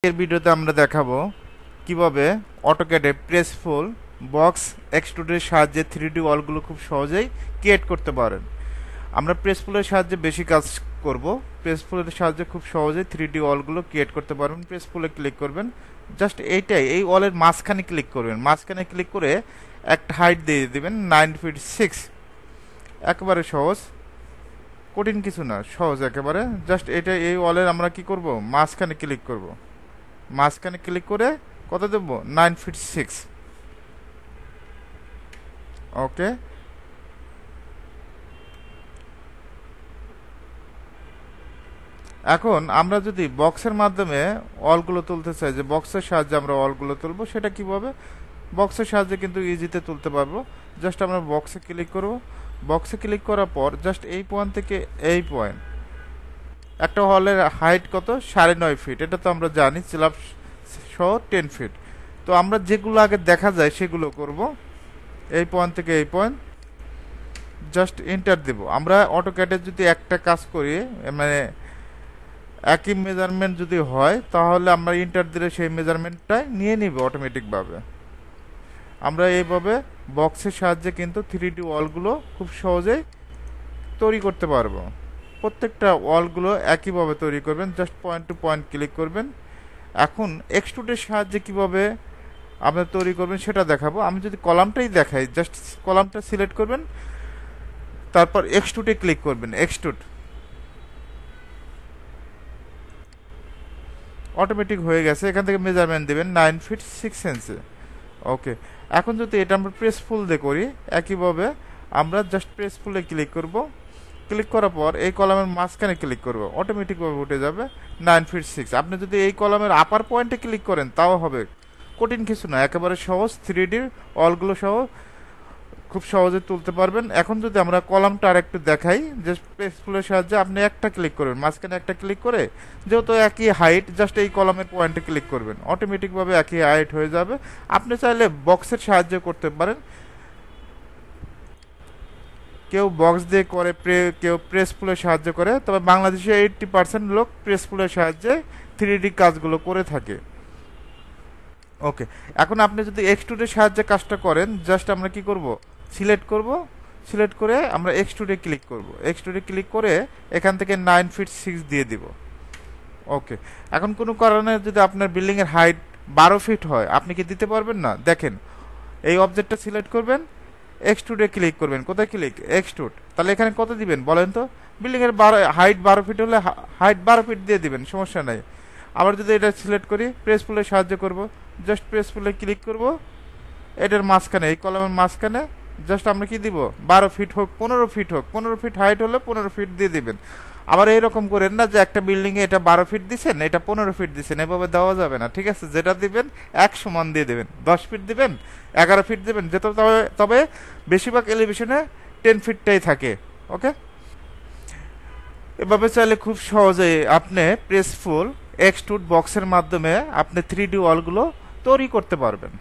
এর ভিডিওতে আমরা দেখাবো কিভাবে অটোক্যাডে প্রেসফুল বক্স এক্সট্রুডের সাহায্যে 3D ওয়ালগুলো খুব সহজেই ক্রিয়েট করতে পারেন। আমরা প্রেসফুলের সাহায্যে বেশি কাজ করব। প্রেসফুলের সাহায্যে খুব সহজেই 3D ওয়ালগুলো ক্রিয়েট করতে পারবেন। প্রেসফুলে ক্লিক করবেন, জাস্ট এইটাই, এই ওয়ালের মাঝখানে ক্লিক করবেন। মাঝখানে ক্লিক করে একটা হাইট দিয়ে দেবেন 9 ফিট 6। একেবারে সহজ, কঠিন কিছু না, সহজ একেবারে। জাস্ট এটা, এই ওয়ালের আমরা কি করব, মাঝখানে ক্লিক করব। মাঝখানে ক্লিক করে কত দেবো, 9 ফিট 6। ওকে, এখন আমরা যদি বক্সের মাধ্যমে ওয়ালগুলো তুলতে চাই, যে বক্সের সাহায্যে আমরা ওয়ালগুলো তুলবো, সেটা কিভাবে, বক্সের সাহায্যে কিন্তু ইজিতে তুলতে পারবো। জাস্ট আমরা বক্সে ক্লিক করব। বক্সে ক্লিক করার পর জাস্ট এই পয়েন্ট থেকে এই পয়েন্ট, একটা ওয়ালের হাইট কত, 9.5 ফিট, এটা তো আমরা জানি, স্ল্যাব সহ 10 ফিট। তো আমরা যেগুলো আগে দেখা যায় সেগুলো করব। এই পয়েন্ট থেকে এই পয়েন্ট, জাস্ট এন্টার দেব। আমরা অটোক্যাডে যদি একটা কাজ করি, মানে একই মেজারমেন্ট যদি হয়, তাহলে আমরা এন্টার দিলে সেই মেজারমেন্টটাই নিয়ে নিব অটোমেটিকভাবে। আমরা এইভাবে বক্সের সাহায্যে কিন্তু 3D ওয়ালগুলো খুব সহজেই তৈরি করতে পারবো। প্রত্যেকটা ওয়ালগুলো একইভাবে তৈরি করবেন, just point to point click করবেন। এখন এক্সট্রুডের সাহায্যে কিভাবে আপনি তৈরি করবেন সেটা দেখাবো। আমি যদি কলামটাই দেখাই, জাস্ট কলামটা সিলেক্ট করবেন, তারপর এক্সট্রুডে ক্লিক করবেন। এক্সট্রুড অটোমেটিক হয়ে গেছে। এখান থেকে মেজারমেন্ট দেবেন 9 ফিট 6 ইঞ্চি। ওকে, এখন যদি এটা আমরা প্রেস ফুল দিয়ে করি, একইভাবে আমরা জাস্ট প্রেস ফুলে ক্লিক করব। ক্লিক করার পর এই কলামের মাঝখানে ক্লিক করব, অটোমেটিকভাবে উঠে যাবে 9 ফিট 6। আপনি যদি এই কলামের আপার পয়েন্টে ক্লিক করেন তাও হবে, কঠিন কিছু না, একেবারে সহজ। 3D অলগুলো সহ খুব সহজে তুলতে পারবেন। এখন যদি আমরা কলামটা আর একটু দেখাই, যে প্রেসফুলের সাহায্যে আপনি একটা ক্লিক করবেন, মাঝখানে একটা ক্লিক করে, যেহেতু একই হাইট, জাস্ট এই কলামের পয়েন্টে ক্লিক করবেন, অটোমেটিকভাবে একই হাইট হয়ে যাবে। আপনি চাইলে বক্সের সাহায্য করতে পারেন। কেউ বক্স দিয়ে করে, কেউ প্রেসফুলের সাহায্য করে, তবে বাংলাদেশে 80% লোক প্রেসফুলের সাহায্যে 3D কাজগুলো করে থাকে। ওকে, এখন আপনি যদি এক্সট্রুডের সাহায্যে কাজটা করেন, জাস্ট আমরা কি করব, সিলেক্ট করব। সিলেক্ট করে আমরা এক্সট্রুডে ক্লিক করব। এক্সট্রুডে ক্লিক করে এখান থেকে 9 ফিট 6 দিয়ে দিব। ওকে, এখন কোনো কারণে যদি আপনার বিল্ডিংয়ের হাইট 12 ফিট হয়, আপনি কি দিতে পারবেন না? দেখেন, এই অবজেক্টটা সিলেক্ট করবেন, এক্সট্রুডে ক্লিক করবেন। কোথায় ক্লিক, এক্সট্রুড। তাহলে এখানে কত দিবেন বলেন তো? বিল্ডিংয়ের হাইট 12 ফিট হলে হাইট 12 ফিট দিয়ে দিবেন, সমস্যা নাই। আবার যদি এটা সিলেক্ট করি, প্রেস ফুলে সাহায্য করব, জাস্ট প্রেস ফুলে ক্লিক করব। এটার মাঝখানে, এই কলামের মাঝখানে জাস্ট আমরা কি দিব, 12 ফিট হোক 15 ফিট হোক, 15 ফিট হাইট হলে 15 ফিট দিয়ে দিবেন। আবার এইরকম করেন না যে একটা বিল্ডিংয়ে এটা 12 ফিট দিচ্ছেন, এটা 15 ফিট দিচ্ছেন, এভাবে দেওয়া যাবে না। ঠিক আছে, যেটা দিবেন এক সমান দিয়ে দেবেন। 10 ফিট দিবেন, 11 ফিট দিবেন, যেটা তবে বেশিরভাগ এলিভেশনে 10 ফিটটাই থাকে। ওকে, এভাবে চাইলে খুব সহজে আপনি প্রেসফুল এক্সট্রুড বক্সের মাধ্যমে আপনি 3D ওয়ালগুলো তৈরি করতে পারবেন।